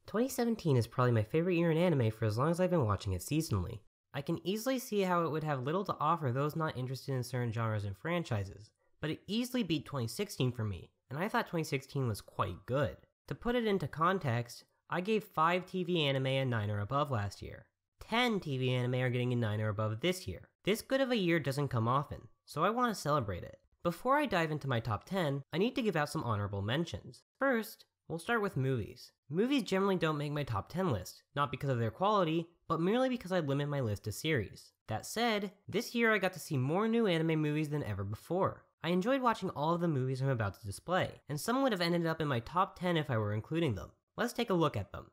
2017 is probably my favorite year in anime for as long as I've been watching it seasonally. I can easily see how it would have little to offer those not interested in certain genres and franchises, but it easily beat 2016 for me, and I thought 2016 was quite good. To put it into context, I gave 5 TV anime a 9 or above last year. 10 TV anime are getting a 9 or above this year. This good of a year doesn't come often, so I want to celebrate it. Before I dive into my top 10, I need to give out some honorable mentions. First, we'll start with movies. Movies generally don't make my top 10 list, not because of their quality, but merely because I limit my list to series. That said, this year I got to see more new anime movies than ever before. I enjoyed watching all of the movies I'm about to display, and some would have ended up in my top 10 if I were including them. Let's take a look at them.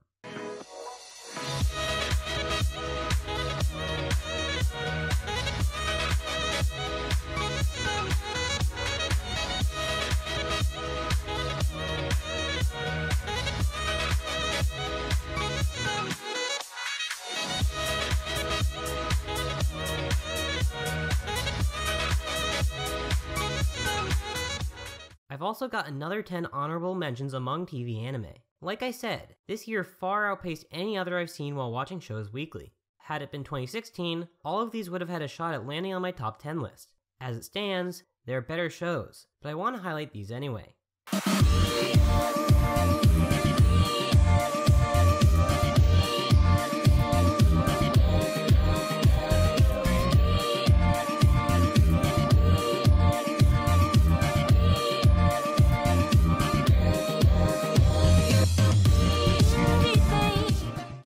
I've also got another 10 honorable mentions among TV anime. Like I said, this year far outpaced any other I've seen while watching shows weekly. Had it been 2016, all of these would have had a shot at landing on my top 10 list. As it stands, they're better shows, but I want to highlight these anyway.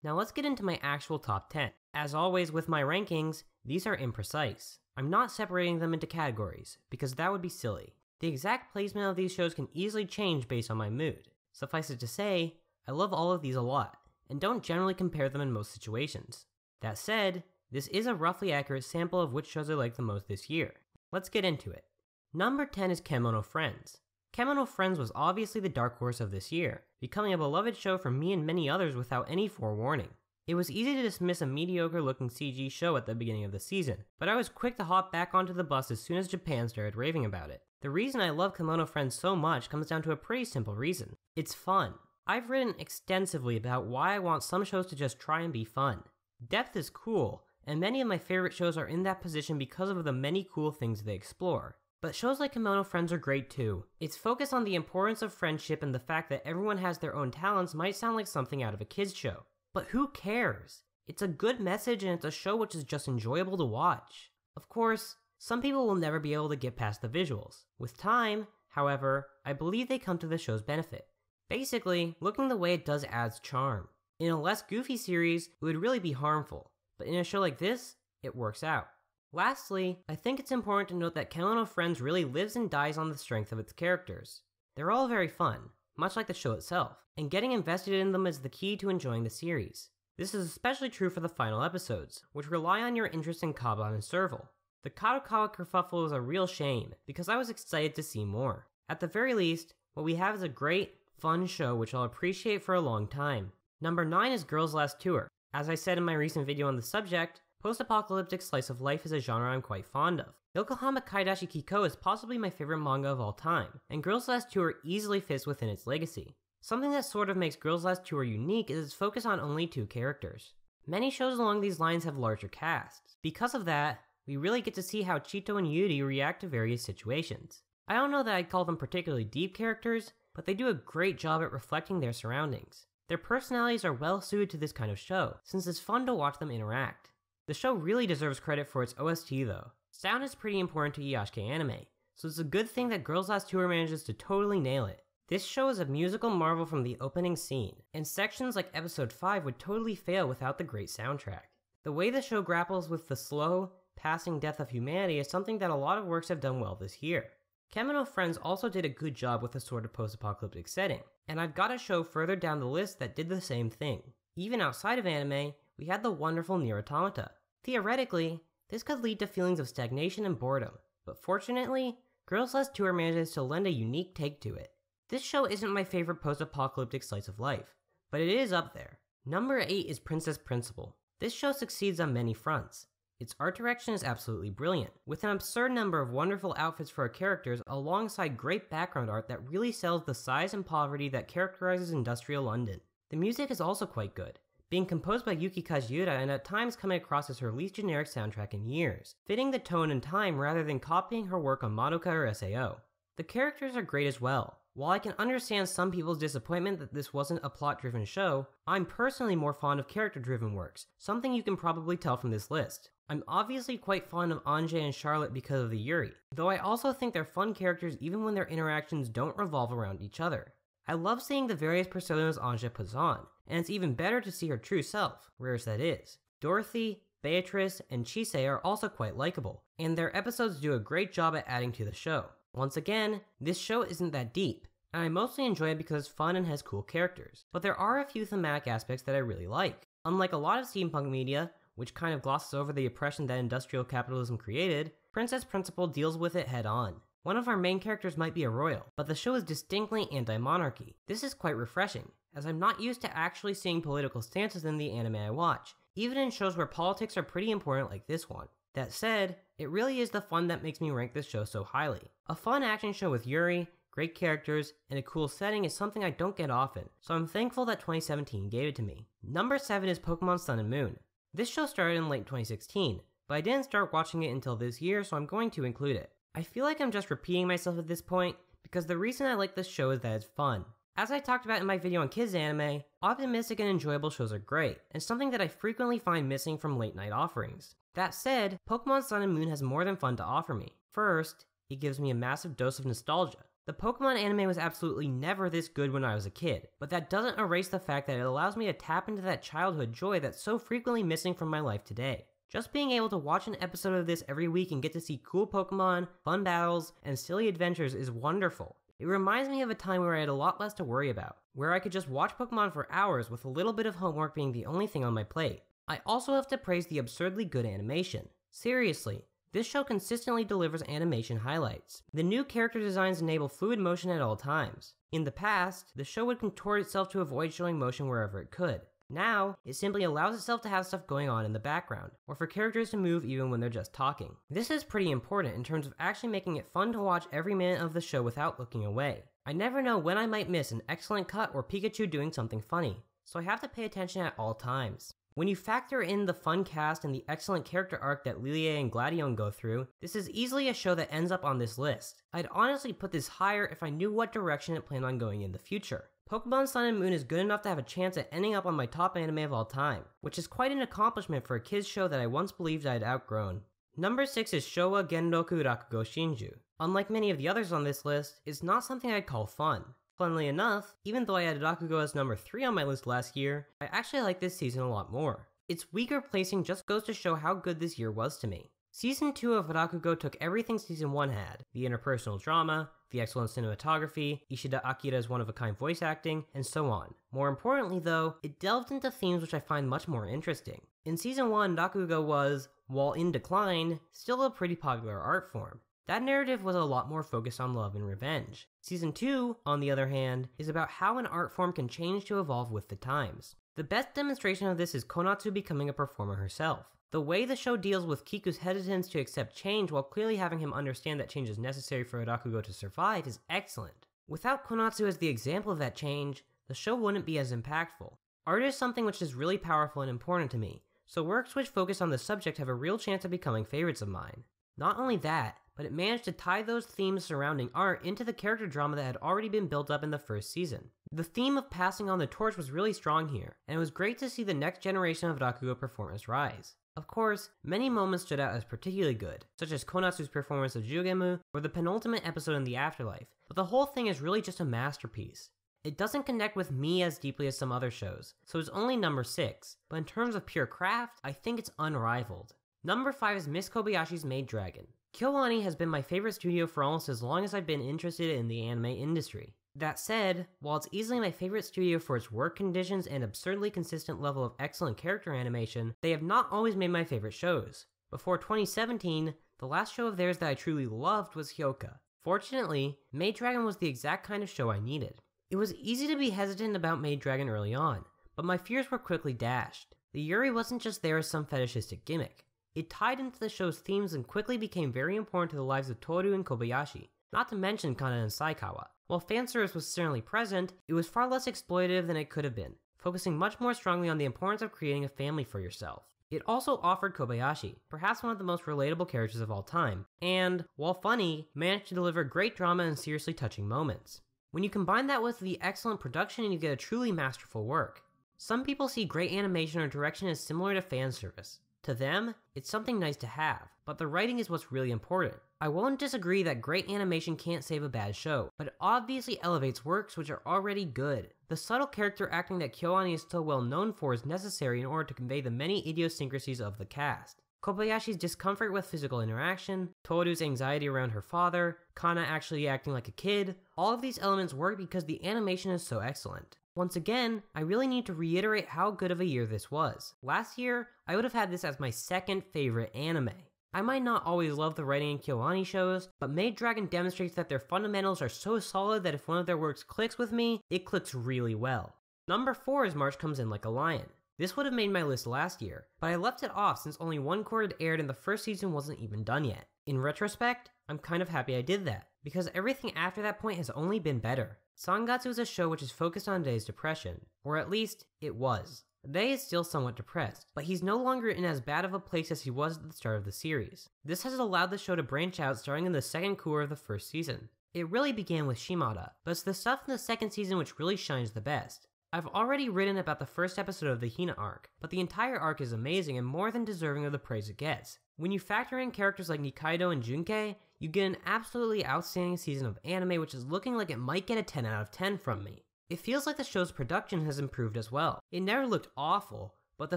Now let's get into my actual top 10. As always with my rankings, these are imprecise. I'm not separating them into categories, because that would be silly. The exact placement of these shows can easily change based on my mood. Suffice it to say, I love all of these a lot, and don't generally compare them in most situations. That said, this is a roughly accurate sample of which shows I like the most this year. Let's get into it. Number 10 is Kemono Friends. Kemono Friends was obviously the dark horse of this year, becoming a beloved show for me and many others without any forewarning. It was easy to dismiss a mediocre looking CG show at the beginning of the season, but I was quick to hop back onto the bus as soon as Japan started raving about it. The reason I love Kemono Friends so much comes down to a pretty simple reason. It's fun. I've written extensively about why I want some shows to just try and be fun. Depth is cool, and many of my favorite shows are in that position because of the many cool things they explore. But shows like Kemono Friends are great too. Its focus on the importance of friendship and the fact that everyone has their own talents might sound like something out of a kids show. But who cares? It's a good message and it's a show which is just enjoyable to watch. Of course, some people will never be able to get past the visuals. With time, however, I believe they come to the show's benefit. Basically, looking the way it does adds charm. In a less goofy series, it would really be harmful, but in a show like this, it works out. Lastly, I think it's important to note that Kemono Friends really lives and dies on the strength of its characters. They're all very fun, much like the show itself, and getting invested in them is the key to enjoying the series. This is especially true for the final episodes, which rely on your interest in Kaban and Serval. The Kadokawa kerfuffle is a real shame, because I was excited to see more. At the very least, what we have is a great, fun show which I'll appreciate for a long time. Number 9 is Girls' Last Tour. As I said in my recent video on the subject, post-apocalyptic slice of life is a genre I'm quite fond of. Yokohama Kaidashi Kiko is possibly my favorite manga of all time, and Girls' Last Tour easily fits within its legacy. Something that sort of makes Girls' Last Tour unique is its focus on only 2 characters. Many shows along these lines have larger casts. Because of that, we really get to see how Chito and Yuri react to various situations. I don't know that I'd call them particularly deep characters, but they do a great job at reflecting their surroundings. Their personalities are well suited to this kind of show, since it's fun to watch them interact. The show really deserves credit for its OST though. Sound is pretty important to Iyashikei anime, so it's a good thing that Girls' Last Tour manages to totally nail it. This show is a musical marvel from the opening scene, and sections like episode 5 would totally fail without the great soundtrack. The way the show grapples with the slow, passing death of humanity is something that a lot of works have done well this year. Kemono Friends also did a good job with a sort of post-apocalyptic setting, and I've got a show further down the list that did the same thing. Even outside of anime, we had the wonderful Nier Automata. Theoretically, this could lead to feelings of stagnation and boredom, but fortunately, Girls' Last Tour manages to lend a unique take to it. This show isn't my favorite post-apocalyptic slice of life, but it is up there. Number 8 is Princess Principal. This show succeeds on many fronts. Its art direction is absolutely brilliant, with an absurd number of wonderful outfits for our characters alongside great background art that really sells the size and poverty that characterizes industrial London. The music is also quite good, being composed by Yuki Kajiura and at times coming across as her least generic soundtrack in years, fitting the tone and time rather than copying her work on Madoka or SAO. The characters are great as well. While I can understand some people's disappointment that this wasn't a plot-driven show, I'm personally more fond of character-driven works, something you can probably tell from this list. I'm obviously quite fond of Ange and Charlotte because of the Yuri, though I also think they're fun characters even when their interactions don't revolve around each other. I love seeing the various personas Ange puts on, and it's even better to see her true self, rare as that is. Dorothy, Beatrice, and Chise are also quite likable, and their episodes do a great job at adding to the show. Once again, this show isn't that deep, and I mostly enjoy it because it's fun and has cool characters, but there are a few thematic aspects that I really like. Unlike a lot of steampunk media, which kind of glosses over the oppression that industrial capitalism created, Princess Principal deals with it head on. One of our main characters might be a royal, but the show is distinctly anti-monarchy. This is quite refreshing, as I'm not used to actually seeing political stances in the anime I watch, even in shows where politics are pretty important like this one. That said, it really is the fun that makes me rank this show so highly. A fun action show with Yuri, great characters, and a cool setting is something I don't get often, so I'm thankful that 2017 gave it to me. Number 7 is Pokemon Sun and Moon. This show started in late 2016, but I didn't start watching it until this year, so I'm going to include it. I feel like I'm just repeating myself at this point, because the reason I like this show is that it's fun. As I talked about in my video on kids anime, optimistic and enjoyable shows are great, and something that I frequently find missing from late night offerings. That said, Pokemon Sun and Moon has more than fun to offer me. First, it gives me a massive dose of nostalgia. The Pokemon anime was absolutely never this good when I was a kid, but that doesn't erase the fact that it allows me to tap into that childhood joy that's so frequently missing from my life today. Just being able to watch an episode of this every week and get to see cool Pokemon, fun battles, and silly adventures is wonderful. It reminds me of a time where I had a lot less to worry about, where I could just watch Pokemon for hours with a little bit of homework being the only thing on my plate. I also have to praise the absurdly good animation. Seriously, this show consistently delivers animation highlights. The new character designs enable fluid motion at all times. In the past, the show would contort itself to avoid showing motion wherever it could. Now, it simply allows itself to have stuff going on in the background, or for characters to move even when they're just talking. This is pretty important in terms of actually making it fun to watch every minute of the show without looking away. I never know when I might miss an excellent cut or Pikachu doing something funny, so I have to pay attention at all times. When you factor in the fun cast and the excellent character arc that Lilia and Gladion go through, this is easily a show that ends up on this list. I'd honestly put this higher if I knew what direction it planned on going in the future. Pokemon Sun and Moon is good enough to have a chance at ending up on my top anime of all time, which is quite an accomplishment for a kids show that I once believed I'd outgrown. Number 6 is Showa Genroku Rakugo Shinju. Unlike many of the others on this list, it's not something I'd call fun. Funnily enough, even though I had Rakugo as number 3 on my list last year, I actually like this season a lot more. Its weaker placing just goes to show how good this year was to me. Season 2 of Rakugo took everything Season 1 had, the interpersonal drama, the excellent cinematography, Ishida Akira's one-of-a-kind voice acting, and so on. More importantly though, it delved into themes which I find much more interesting. In Season 1, Rakugo was, while in decline, still a pretty popular art form. That narrative was a lot more focused on love and revenge. Season 2, on the other hand, is about how an art form can change to evolve with the times. The best demonstration of this is Konatsu becoming a performer herself. The way the show deals with Kiku's hesitance to accept change while clearly having him understand that change is necessary for Rakugo to survive is excellent. Without Konatsu as the example of that change, the show wouldn't be as impactful. Art is something which is really powerful and important to me, so works which focus on the subject have a real chance of becoming favorites of mine. Not only that, but it managed to tie those themes surrounding art into the character drama that had already been built up in the first season. The theme of passing on the torch was really strong here, and it was great to see the next generation of Rakugo performers rise. Of course, many moments stood out as particularly good, such as Konatsu's performance of Jugemu or the penultimate episode in the afterlife, but the whole thing is really just a masterpiece. It doesn't connect with me as deeply as some other shows, so it's only number 6, but in terms of pure craft, I think it's unrivaled. Number 5 is Miss Kobayashi's Maid Dragon. KyoAni has been my favorite studio for almost as long as I've been interested in the anime industry. That said, while it's easily my favorite studio for its work conditions and absurdly consistent level of excellent character animation, they have not always made my favorite shows. Before 2017, the last show of theirs that I truly loved was Hyoka. Fortunately, Maid Dragon was the exact kind of show I needed. It was easy to be hesitant about Maid Dragon early on, but my fears were quickly dashed. The Yuri wasn't just there as some fetishistic gimmick. It tied into the show's themes and quickly became very important to the lives of Toru and Kobayashi, not to mention Kana and Saikawa. While fanservice was certainly present, it was far less exploitative than it could have been, focusing much more strongly on the importance of creating a family for yourself. It also offered Kobayashi, perhaps one of the most relatable characters of all time, and, while funny, managed to deliver great drama and seriously touching moments. When you combine that with the excellent production, you get a truly masterful work. Some people see great animation or direction as similar to fan service. To them, it's something nice to have, but the writing is what's really important. I won't disagree that great animation can't save a bad show, but it obviously elevates works which are already good. The subtle character acting that KyoAni is so well known for is necessary in order to convey the many idiosyncrasies of the cast. Kobayashi's discomfort with physical interaction, Toru's anxiety around her father, Kana actually acting like a kid, all of these elements work because the animation is so excellent. Once again, I really need to reiterate how good of a year this was. Last year, I would have had this as my second favorite anime. I might not always love the writing in KyoAni shows, but Maid Dragon demonstrates that their fundamentals are so solid that if one of their works clicks with me, it clicks really well. Number 4 is March Comes In Like a Lion. This would have made my list last year, but I left it off since only one court had aired and the first season wasn't even done yet. In retrospect, I'm kind of happy I did that, because everything after that point has only been better. Sangatsu is a show which is focused on Dae's depression, or at least, it was. Dae is still somewhat depressed, but he's no longer in as bad of a place as he was at the start of the series. This has allowed the show to branch out starting in the second cour of the first season. It really began with Shimada, but it's the stuff in the second season which really shines the best. I've already written about the first episode of the Hina arc, but the entire arc is amazing and more than deserving of the praise it gets. When you factor in characters like Nikaido and Junkei, you get an absolutely outstanding season of anime which is looking like it might get a 10 out of 10 from me. It feels like the show's production has improved as well. It never looked awful, but the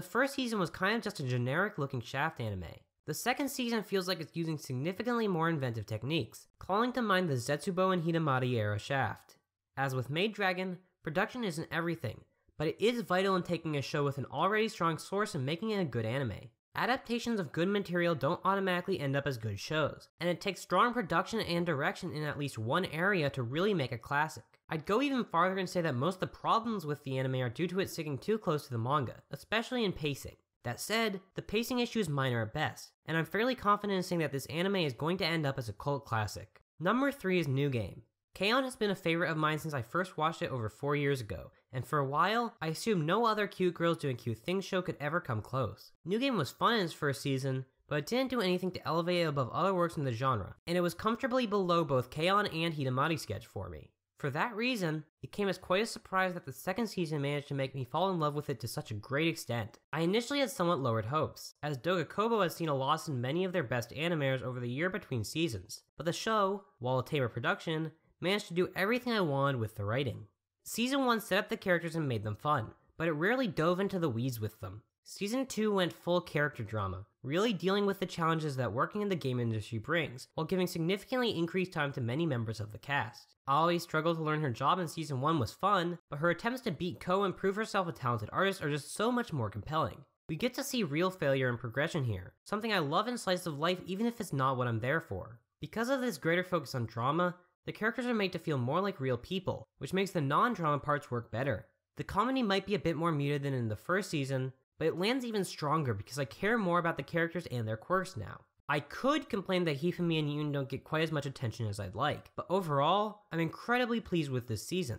first season was kind of just a generic looking Shaft anime. The second season feels like it's using significantly more inventive techniques, calling to mind the Zetsubo and Hinamari era Shaft. As with Maid Dragon, production isn't everything, but it is vital in taking a show with an already strong source and making it a good anime. Adaptations of good material don't automatically end up as good shows, and it takes strong production and direction in at least one area to really make a classic. I'd go even farther and say that most of the problems with the anime are due to it sticking too close to the manga, especially in pacing. That said, the pacing issue is minor at best, and I'm fairly confident in saying that this anime is going to end up as a cult classic. Number 3 is New Game. K-On! Has been a favorite of mine since I first watched it over 4 years ago, and for a while, I assumed no other cute girls doing cute things show could ever come close. New Game was fun in its first season, but it didn't do anything to elevate it above other works in the genre, and it was comfortably below both K-On! And Hinamari Sketch for me. For that reason, it came as quite a surprise that the second season managed to make me fall in love with it to such a great extent. I initially had somewhat lowered hopes, as Doga Kobo has seen a loss in many of their best animators over the year between seasons, but the show, while a tamer production, managed to do everything I wanted with the writing. Season 1 set up the characters and made them fun, but it rarely dove into the weeds with them. Season 2 went full character drama, really dealing with the challenges that working in the game industry brings, while giving significantly increased time to many members of the cast. Aoi struggled to learn her job in Season 1 was fun, but her attempts to beat Ko and prove herself a talented artist are just so much more compelling. We get to see real failure and progression here, something I love in slice of life even if it's not what I'm there for. Because of this greater focus on drama, the characters are made to feel more like real people, which makes the non-drama parts work better. The comedy might be a bit more muted than in the first season, but it lands even stronger because I care more about the characters and their quirks now. I could complain that Hifumi and Yoon don't get quite as much attention as I'd like, but overall, I'm incredibly pleased with this season.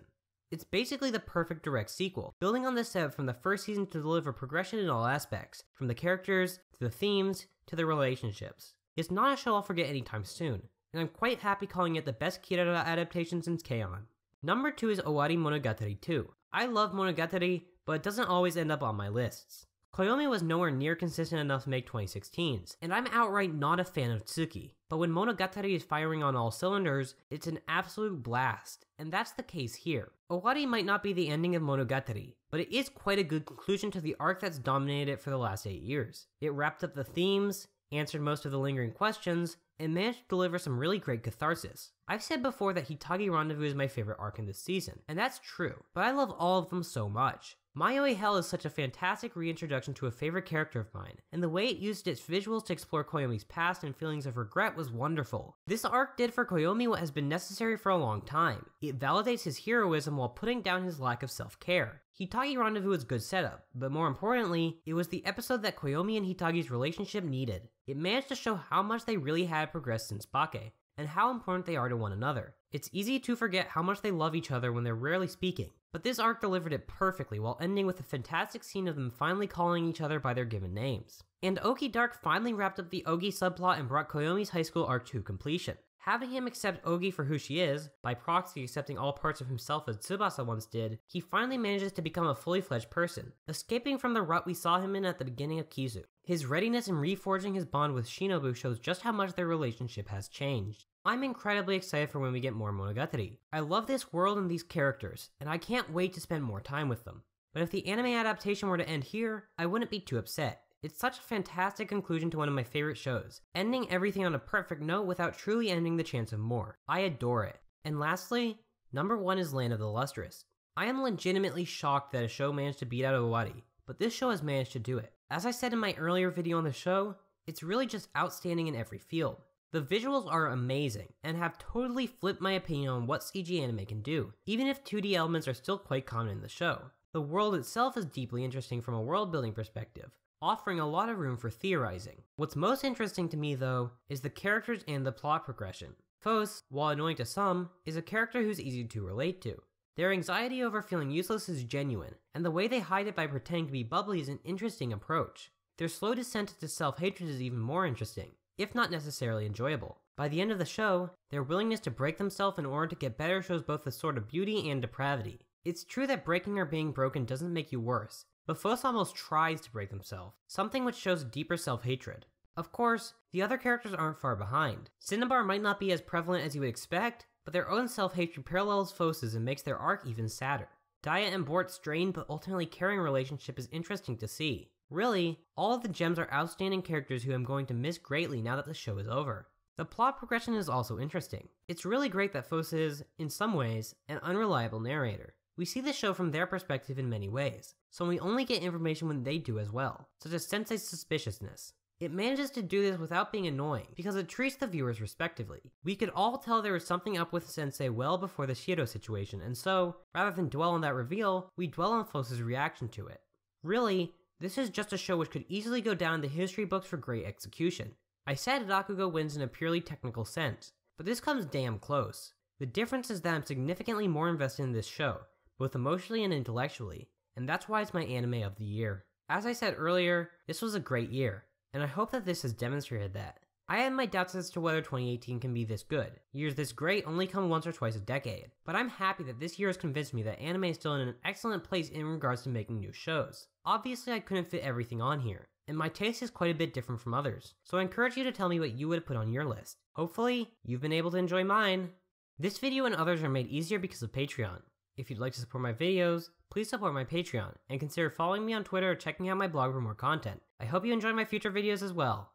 It's basically the perfect direct sequel, building on the setup from the first season to deliver progression in all aspects, from the characters, to the themes, to the relationships. It's not a show I'll forget anytime soon, and I'm quite happy calling it the best Kirara adaptation since K-On! Number 2 is Owari Monogatari 2. I love Monogatari, but it doesn't always end up on my lists. Koyomi was nowhere near consistent enough to make 2016s, and I'm outright not a fan of Tsuki, but when Monogatari is firing on all cylinders, it's an absolute blast, and that's the case here. Owari might not be the ending of Monogatari, but it is quite a good conclusion to the arc that's dominated it for the last 8 years. It wrapped up the themes, answered most of the lingering questions, and managed to deliver some really great catharsis. I've said before that Hitagi Rendezvous is my favorite arc in this season, and that's true, but I love all of them so much. Mayoi Hell is such a fantastic reintroduction to a favorite character of mine, and the way it used its visuals to explore Koyomi's past and feelings of regret was wonderful. This arc did for Koyomi what has been necessary for a long time. It validates his heroism while putting down his lack of self-care. Hitagi Rendezvous was good setup, but more importantly, it was the episode that Koyomi and Hitagi's relationship needed. It managed to show how much they really had progressed since Bake, and how important they are to one another. It's easy to forget how much they love each other when they're rarely speaking, but this arc delivered it perfectly while ending with a fantastic scene of them finally calling each other by their given names. And Oki Dark finally wrapped up the Ogi subplot and brought Koyomi's high school arc to completion. Having him accept Ogi for who she is, by proxy accepting all parts of himself as Tsubasa once did, he finally manages to become a fully fledged person, escaping from the rut we saw him in at the beginning of Kizu. His readiness in reforging his bond with Shinobu shows just how much their relationship has changed. I'm incredibly excited for when we get more Monogatari. I love this world and these characters, and I can't wait to spend more time with them. But if the anime adaptation were to end here, I wouldn't be too upset. It's such a fantastic conclusion to one of my favorite shows, ending everything on a perfect note without truly ending the chance of more. I adore it. And lastly, number 1 is Land of the Lustrous. I am legitimately shocked that a show managed to beat out Owari, but this show has managed to do it. As I said in my earlier video on the show, it's really just outstanding in every field. The visuals are amazing, and have totally flipped my opinion on what CG anime can do, even if 2D elements are still quite common in the show. The world itself is deeply interesting from a world building perspective, offering a lot of room for theorizing. What's most interesting to me though, is the characters and the plot progression. Phos, while annoying to some, is a character who's easy to relate to. Their anxiety over feeling useless is genuine, and the way they hide it by pretending to be bubbly is an interesting approach. Their slow descent into self-hatred is even more interesting, if not necessarily enjoyable. By the end of the show, their willingness to break themselves in order to get better shows both a sort of beauty and depravity. It's true that breaking or being broken doesn't make you worse, but Phos almost tries to break himself, something which shows deeper self-hatred. Of course, the other characters aren't far behind. Cinnabar might not be as prevalent as you would expect, but their own self-hatred parallels Phos's and makes their arc even sadder. Daya and Bort's strained but ultimately caring relationship is interesting to see. Really, all of the gems are outstanding characters who I'm going to miss greatly now that the show is over. The plot progression is also interesting. It's really great that Phos is, in some ways, an unreliable narrator. We see the show from their perspective in many ways, so we only get information when they do as well, such as Sensei's suspiciousness. It manages to do this without being annoying, because it treats the viewers respectively. We could all tell there was something up with Sensei well before the Shiro situation, and so, rather than dwell on that reveal, we dwell on Phos's reaction to it. Really, this is just a show which could easily go down in the history books for great execution. I said Rakugo wins in a purely technical sense, but this comes damn close. The difference is that I'm significantly more invested in this show, both emotionally and intellectually, and that's why it's my anime of the year. As I said earlier, this was a great year, and I hope that this has demonstrated that. I have my doubts as to whether 2018 can be this good. Years this great only come once or twice a decade, but I'm happy that this year has convinced me that anime is still in an excellent place in regards to making new shows. Obviously I couldn't fit everything on here, and my taste is quite a bit different from others, so I encourage you to tell me what you would put on your list. Hopefully, you've been able to enjoy mine. This video and others are made easier because of Patreon. If you'd like to support my videos, please support my Patreon, and consider following me on Twitter or checking out my blog for more content. I hope you enjoy my future videos as well.